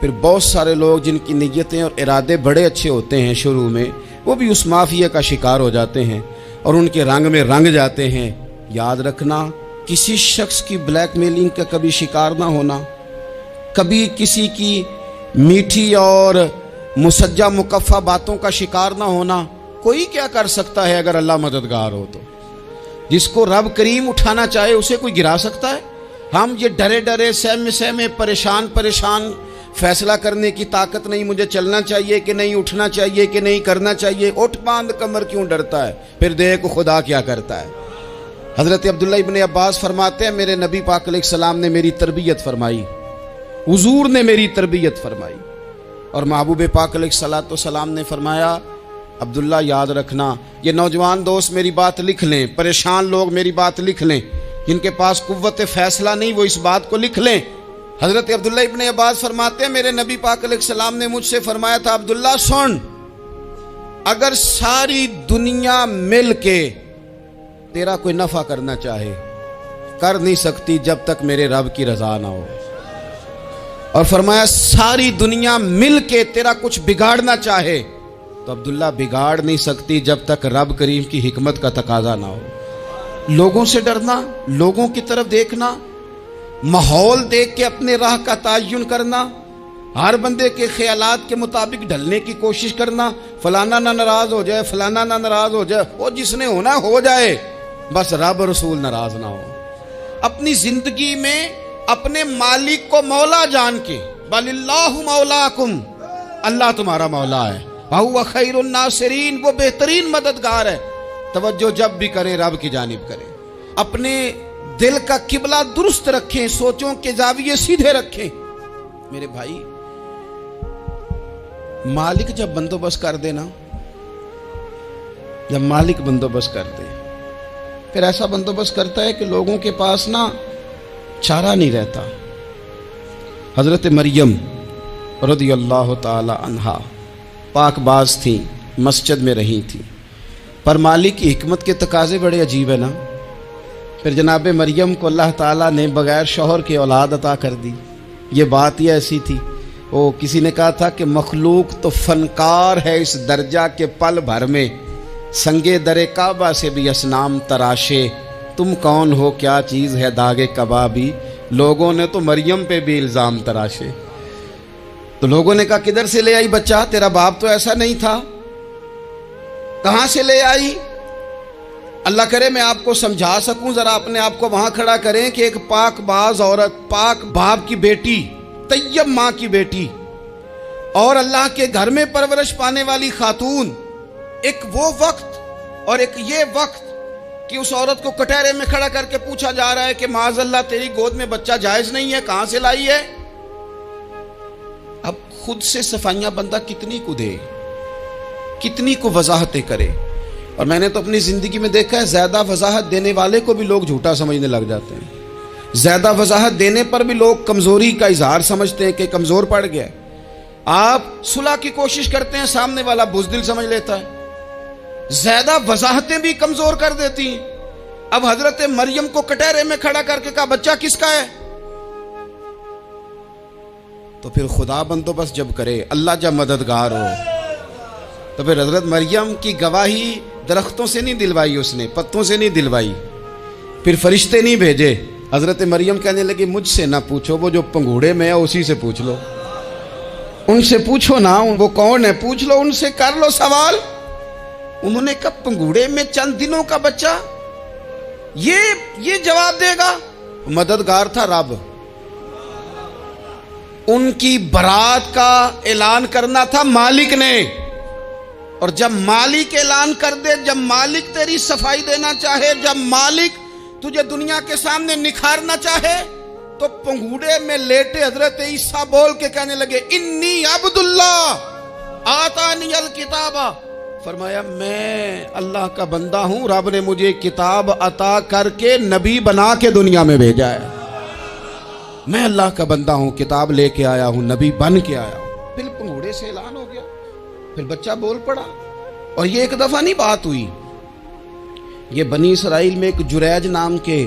پھر بہت سارے لوگ جن کی نیتیں اور ارادے بڑے اچھے ہوتے ہیں شروع میں، وہ بھی اس مافیا کا شکار ہو جاتے ہیں اور ان کے رنگ میں رنگ جاتے ہیں۔ یاد رکھنا، کسی شخص کی بلیک میلنگ کا کبھی شکار نہ ہونا، کبھی کسی کی میٹھی اور مسجع مکفہ باتوں کا شکار نہ ہونا۔ کوئی کیا کر سکتا ہے اگر اللہ مددگار ہو تو؟ جس کو رب کریم اٹھانا چاہے اسے کوئی گرا سکتا ہے؟ ہم یہ ڈرے ڈرے سہمے پریشان فیصلہ کرنے کی طاقت نہیں، مجھے چلنا چاہیے کہ نہیں، اٹھنا چاہیے کہ نہیں، کرنا چاہیے، اٹھ باندھ کمر کیوں ڈرتا ہے؟ پھر دیکھ خدا کیا کرتا ہے۔ حضرت عبداللہ ابن عباس فرماتے ہیں میرے نبی پاک علیہ السلام نے میری تربیت فرمائی، حضور نے میری تربیت فرمائی، اور محبوب پاک علیہ السلام نے فرمایا عبداللہ یاد رکھنا، یہ نوجوان دوست میری بات لکھ لیں، پریشان لوگ میری بات لکھ لیں، جن کے پاس قوت فیصلہ نہیں وہ اس بات کو لکھ لیں۔ حضرت عبداللہ ابن عباس فرماتے ہیں میرے نبی پاک علیہ السلام نے مجھ سے فرمایا تھا عبداللہ سن، اگر ساری دنیا مل کے تیرا کوئی نفع کرنا چاہے کر نہیں سکتی جب تک میرے رب کی رضا نہ ہو، اور فرمایا ساری دنیا مل کے تیرا کچھ بگاڑنا چاہے تو عبداللہ بگاڑ نہیں سکتی جب تک رب کریم کی حکمت کا تقاضا نہ ہو۔ لوگوں سے ڈرنا، لوگوں کی طرف دیکھنا، ماحول دیکھ کے اپنے راہ کا تعین کرنا، ہر بندے کے خیالات کے مطابق ڈھلنے کی کوشش کرنا، فلانا نہ ناراض ہو جائے، فلانا نہ ناراض ہو جائے، وہ جس نے ہونا ہو جائے، بس رب رسول ناراض نہ ہو۔ اپنی زندگی میں اپنے مالک کو مولا جان کے، بل اللہ مولاکم، اللہ تمہارا مولا ہے، وَهُوَ خَيْرُ النَّاصِرِينَ، وہ بہترین مددگار ہے۔ توجہ جب بھی کریں رب کی جانب کریں، اپنے دل کا قبلہ درست رکھیں، سوچوں کے زاویے سیدھے رکھیں۔ میرے بھائی، مالک جب بندوبست کر دے نا، جب مالک بندوبست کر دے پھر ایسا بندوبست کرتا ہے کہ لوگوں کے پاس نا چارہ نہیں رہتا۔ حضرت مریم رضی اللہ تعالی عنہا پاک باز تھیں، مسجد میں رہی تھیں، پر مالک کی حکمت کے تقاضے بڑے عجیب ہیں نا۔ پھر جناب مریم کو اللہ تعالیٰ نے بغیر شوہر کے اولاد عطا کر دی۔ یہ بات ہی ایسی تھی، وہ کسی نے کہا تھا کہ مخلوق تو فنکار ہے اس درجہ کے پل بھر میں سنگے در کعبہ سے بھی اصنام تراشے، تم کون ہو کیا چیز ہے داغے کبابی، لوگوں نے تو مریم پہ بھی الزام تراشے۔ تو لوگوں نے کہا کدھر سے لے آئی بچہ، تیرا باپ تو ایسا نہیں تھا، کہاں سے لے آئی؟ اللہ کرے میں آپ کو سمجھا سکوں، ذرا اپنے آپ کو وہاں کھڑا کریں کہ ایک پاک باز عورت، پاک باپ کی بیٹی، طیب ماں کی بیٹی، اور اللہ کے گھر میں پرورش پانے والی خاتون، ایک وہ وقت اور ایک یہ وقت کہ اس عورت کو کٹہرے میں کھڑا کر کے پوچھا جا رہا ہے کہ معاذ اللہ تیری گود میں بچہ جائز نہیں ہے، کہاں سے لائی ہے؟ اب خود سے صفائیاں بندہ کتنی کو دے، کتنی کو وضاحتیں کرے۔ اور میں نے تو اپنی زندگی میں دیکھا ہے زیادہ وضاحت دینے والے کو بھی لوگ جھوٹا سمجھنے لگ جاتے ہیں، زیادہ وضاحت دینے پر بھی لوگ کمزوری کا اظہار سمجھتے ہیں کہ کمزور پڑ گیا۔ آپ صلح کی کوشش کرتے ہیں، سامنے والا بزدل سمجھ لیتا ہے، زیادہ وضاحتیں بھی کمزور کر دیتی ہیں۔ اب حضرت مریم کو کٹہرے میں کھڑا کر کے کہا بچہ کس کا ہے؟ تو پھر خدا بندوبست جب کرے، اللہ جب مددگار ہو، تو پھر حضرت مریم کی گواہی درختوں سے نہیں دلوائی، اس نے پتوں سے نہیں دلوائی، پھر فرشتے نہیں بھیجے۔ حضرت مریم کہنے لگی مجھ سے نہ پوچھو، وہ جو پنگوڑے میں ہے اسی سے پوچھ لو، ان سے پوچھو نا، وہ کون ہے پوچھ لو، ان سے کر لو سوال۔ انہوں نے کہا پنگوڑے میں چند دنوں کا بچہ، یہ جواب دے گا؟ مددگار تھا رب، ان کی برات کا اعلان کرنا تھا مالک نے، اور جب مالک اعلان کر دے، جب مالک تیری صفائی دینا چاہے، جب مالک تجھے دنیا کے سامنے نکھارنا چاہے، تو پنگوڑے میں لیٹے حضرت عیسیٰ بول کے کہنے لگے انی عبداللہ آتانی الکتاب، فرمایا میں اللہ کا بندہ ہوں، رب نے مجھے کتاب عطا کر کے نبی بنا کے دنیا میں بھیجا ہے، میں اللہ کا بندہ ہوں، کتاب لے کے آیا ہوں، نبی بن کے آیا ہوں۔ پھر پنگوڑے سے اعلان ہو گیا، پھر بچہ بول پڑا۔ اور یہ ایک دفعہ نہیں بات ہوئی، یہ بنی اسرائیل میں ایک جریج نام کے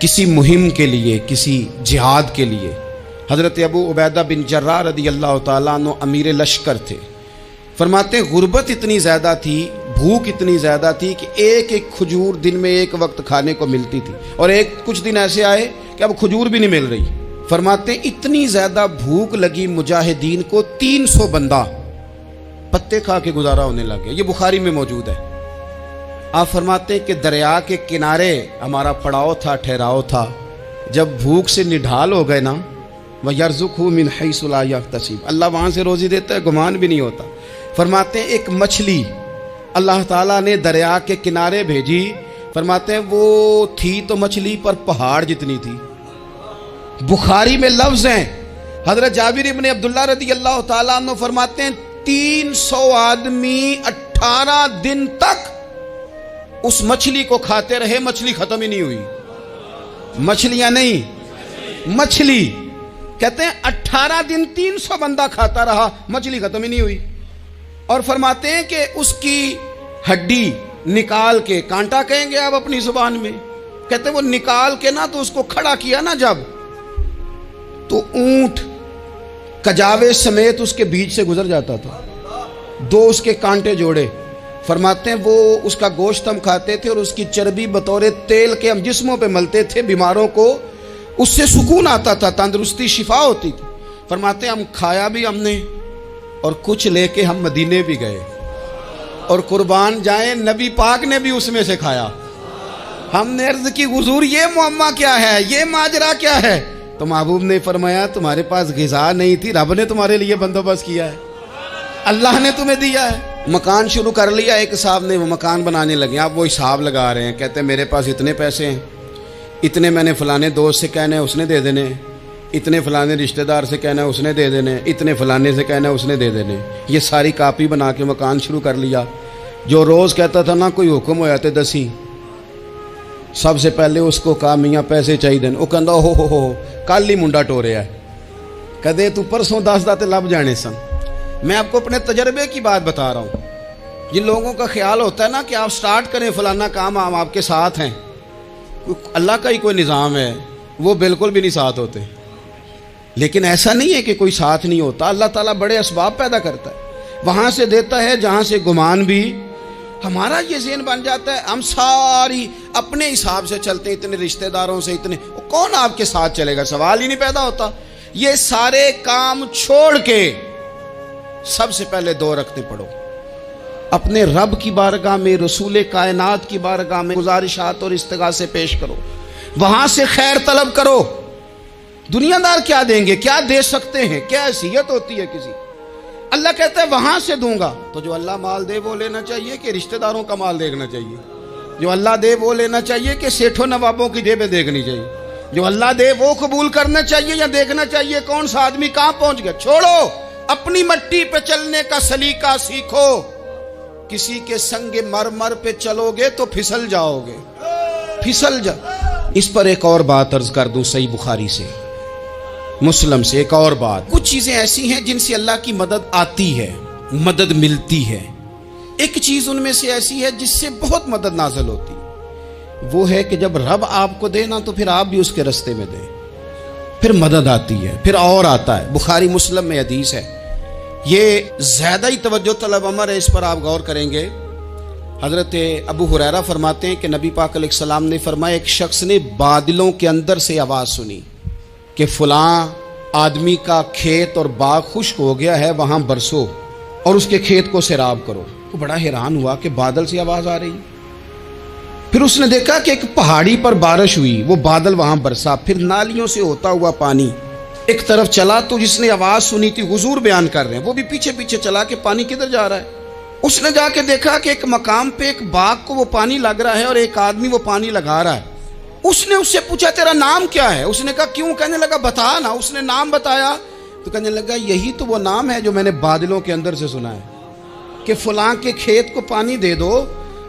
کسی مہم کے لیے، کسی جہاد کے لیے، حضرت ابو عبیدہ بن جراح رضی اللہ تعالیٰ عنہ امیر لشکر تھے۔ فرماتے ہیں غربت اتنی زیادہ تھی، بھوک اتنی زیادہ تھی کہ ایک ایک کھجور دن میں ایک وقت کھانے کو ملتی تھی، اور کچھ دن ایسے آئے کہ اب کھجور بھی نہیں مل رہی۔ فرماتے ہیں اتنی زیادہ بھوک لگی مجاہدین کو، 300 بندہ پتے کھا کے گزارا ہونے لگے۔ یہ بخاری میں موجود ہے۔ آپ فرماتے ہیں کہ دریا کے کنارے ہمارا پڑاؤ تھا، ٹھہراؤ تھا۔ جب بھوک سے نڈھال ہو گئے نا، وَيَرْزُقْهُ مِنْ حَيْثُ لَا يَحْتَسِبُ، اللہ وہاں سے روزی دیتا ہے، گمان بھی نہیں ہوتا۔ فرماتے ہیں ایک مچھلی اللہ تعالیٰ نے دریا کے کنارے بھیجی، فرماتے ہیں وہ تھی تو مچھلی پر پہاڑ جتنی تھی۔ بخاری میں لفظ ہیں، حضرت جابر ابن عبداللہ رضی اللہ تعالیٰ عنہ فرماتے ہیں 300 آدمی 18 دن تک اس مچھلی کو کھاتے رہے، مچھلی ختم ہی نہیں ہوئی۔ مچھلیاں نہیں، مچھلی کہتے ہیں 18 دن 300 بندہ کھاتا رہا، مچھلی ختم ہی نہیں ہوئی۔ اور فرماتے ہیں کہ اس کی ہڈی نکال کے، کانٹا کہیں گے آپ اپنی زبان میں، کہتے ہیں وہ نکال کے نا تو اس کو کھڑا کیا نا جب، تو اونٹ کجاوے سمیت اس کے بیچ سے گزر جاتا تھا، 2 اس کے کانٹے جوڑے۔ فرماتے ہیں وہ اس کا گوشت ہم کھاتے تھے اور اس کی چربی بطور تیل کے ہم جسموں پہ ملتے تھے، بیماروں کو اس سے سکون آتا تھا، تندرستی شفا ہوتی تھی۔ فرماتے ہیں ہم کھایا بھی ہم نے، اور کچھ لے کے ہم مدینے بھی گئے، اور قربان جائیں نبی پاک نے بھی اس میں سے کھایا۔ ہم نے عرض کی حضور یہ معمہ کیا ہے، یہ ماجرا کیا ہے؟ تو محبوب نے فرمایا تمہارے پاس غذا نہیں تھی، رب نے تمہارے لیے بندوبست کیا ہے، اللہ نے تمہیں دیا ہے۔ مکان شروع کر لیا، ایک صاحب نے وہ مکان بنانے لگے، آپ وہ حساب لگا رہے ہیں، کہتے ہیں میرے پاس اتنے پیسے ہیں، اتنے میں نے فلانے دوست سے کہنا ہے اس نے دے دینے، اتنے فلانے رشتہ دار سے کہنا ہے اس نے دے دینے، اتنے فلانے سے کہنا ہے اس نے دے دینے۔ یہ ساری کاپی بنا کے مکان شروع کر لیا۔ جو روز کہتا تھا نا کوئی حکم ہو جاتے 10 سب سے پہلے اس کو کہا میاں پیسے چاہیے، وہ کہندا ہو کل ہی منڈا ٹوریا ہے، کدے تو پرسوں 10 داتے لب جانے سن۔ میں آپ کو اپنے تجربے کی بات بتا رہا ہوں۔ جن لوگوں کا خیال ہوتا ہے نا کہ آپ سٹارٹ کریں فلانا کام، ہم آپ کے ساتھ ہیں، اللہ کا ہی کوئی نظام ہے، وہ بالکل بھی نہیں ساتھ ہوتے۔ لیکن ایسا نہیں ہے کہ کوئی ساتھ نہیں ہوتا، اللہ تعالیٰ بڑے اسباب پیدا کرتا ہے، وہاں سے دیتا ہے جہاں سے گمان بھی۔ ہمارا یہ ذہن بن جاتا ہے ہم ساری اپنے حساب سے چلتے ہیں، اتنے رشتہ داروں سے، اتنے کون آپ کے ساتھ چلے گا، سوال ہی نہیں پیدا ہوتا۔ یہ سارے کام چھوڑ کے سب سے پہلے 2 رکعتیں پڑھو، اپنے رب کی بارگاہ میں، رسول کائنات کی بارگاہ میں گزارشات اور استغاثے پیش کرو، وہاں سے خیر طلب کرو۔ دنیا دار کیا دیں گے، کیا دے سکتے ہیں، کیا حیثیت ہوتی ہے کسی؟ اللہ کہتا ہے وہاں سے دوں گا۔ تو جو اللہ مال دے وہ لینا چاہیے کہ رشتہ داروں کا مال دیکھنا چاہیے؟ جو اللہ دے وہ لینا چاہیے کہ سیٹھوں نوابوں کی جیبیں دیکھنی چاہیے؟ جو اللہ دے وہ قبول کرنا چاہیے یا دیکھنا چاہیے کون سا آدمی کہاں پہنچ گیا؟ چھوڑو، اپنی مٹی پہ چلنے کا سلیقہ سیکھو۔ کسی کے سنگ مرمر پہ چلو گے تو پھسل جاؤ گے، پھسل جا۔ اس پر ایک اور بات عرض کر دوں، صحیح بخاری سے، مسلم سے ایک اور بات۔ کچھ چیزیں ایسی ہیں جن سے اللہ کی مدد آتی ہے، مدد ملتی ہے۔ ایک چیز ان میں سے ایسی ہے جس سے بہت مدد نازل ہوتی، وہ ہے کہ جب رب آپ کو دے نا تو پھر آپ بھی اس کے رستے میں دیں، پھر مدد آتی ہے، پھر اور آتا ہے۔ بخاری مسلم میں حدیث ہے، یہ زیادہ ہی توجہ طلب امر ہے، اس پر آپ غور کریں گے۔ حضرت ابو ہریرہ فرماتے ہیں کہ نبی پاک علیہ السلام نے فرمایا ایک شخص نے بادلوں کے اندر سے آواز سنی کہ فلاں آدمی کا کھیت اور باغ خشک ہو گیا ہے، وہاں برسو اور اس کے کھیت کو سیراب کرو۔ وہ بڑا حیران ہوا کہ بادل سے آواز آ رہی۔ پھر اس نے دیکھا کہ ایک پہاڑی پر بارش ہوئی، وہ بادل وہاں برسا، پھر نالیوں سے ہوتا ہوا پانی ایک طرف چلا۔ تو جس نے آواز سنی تھی، حضور بیان کر رہے ہیں، وہ بھی پیچھے پیچھے چلا کہ پانی کدھر جا رہا ہے۔ اس نے جا کے دیکھا کہ ایک مقام پہ ایک باغ کو وہ پانی لگ رہا ہے اور ایک آدمی وہ پانی لگا رہا ہے۔ اس نے اس سے پوچھا تیرا نام کیا ہے؟ اس نے کہا کیوں؟ کہنے لگا بتا نا۔ اس نے نام بتایا تو کہنے لگا یہی تو وہ نام ہے جو میں نے بادلوں کے اندر سے سنا ہے کہ فلاں کے کھیت کو پانی دے دو۔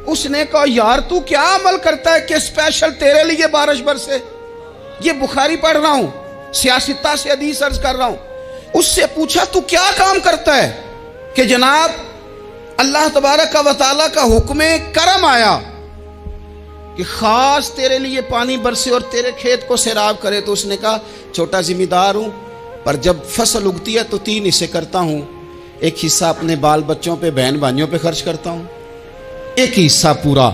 اس نے کہا یار تو کیا عمل کرتا ہے کہ اسپیشل تیرے لیے بارش برسے؟ یہ بخاری پڑھ رہا ہوں، سیاستہ سے حدیث عرض کر رہا ہوں۔ اس سے پوچھا تو کیا کام کرتا ہے کہ جناب اللہ تبارک و تعالیٰ کا حکم کرم آیا، کہ خاص تیرے لیے پانی برسے اور تیرے کھیت کو سیراب کرے؟ تو اس نے کہا چھوٹا ذمہ دار ہوں، پر جب فصل اگتی ہے تو 3 حصے کرتا ہوں، ایک حصہ اپنے بال بچوں پہ، بہن بھائیوں پہ خرچ کرتا ہوں، ایک حصہ پورا،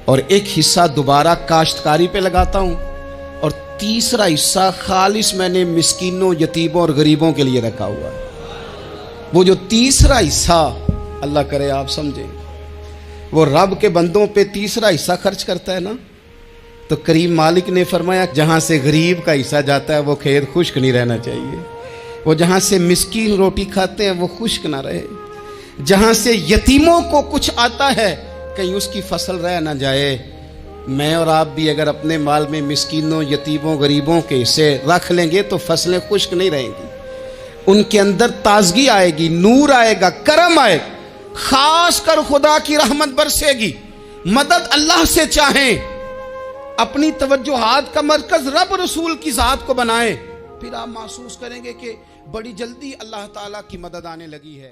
اور ایک حصہ دوبارہ کاشتکاری پہ لگاتا ہوں، اور تیسرا حصہ خالص میں نے مسکینوں، یتیموں اور غریبوں کے لیے رکھا ہوا ہے۔ وہ جو تیسرا حصہ، اللہ کرے آپ سمجھیں، وہ رب کے بندوں پہ تیسرا حصہ خرچ کرتا ہے نا، تو کریم مالک نے فرمایا جہاں سے غریب کا حصہ جاتا ہے وہ کھیت خشک نہیں رہنا چاہیے، وہ جہاں سے مسکین روٹی کھاتے ہیں وہ خشک نہ رہے، جہاں سے یتیموں کو کچھ آتا ہے کہیں اس کی فصل رہ نہ جائے۔ میں اور آپ بھی اگر اپنے مال میں مسکینوں، یتیموں، غریبوں کے حصے رکھ لیں گے تو فصلیں خشک نہیں رہیں گی، ان کے اندر تازگی آئے گی، نور آئے گا، کرم آئے گا، خاص کر خدا کی رحمت برسے گی۔ مدد اللہ سے چاہیں، اپنی توجہات کا مرکز رب رسول کی ذات کو بنائیں، پھر آپ محسوس کریں گے کہ بڑی جلدی اللہ تعالیٰ کی مدد آنے لگی ہے۔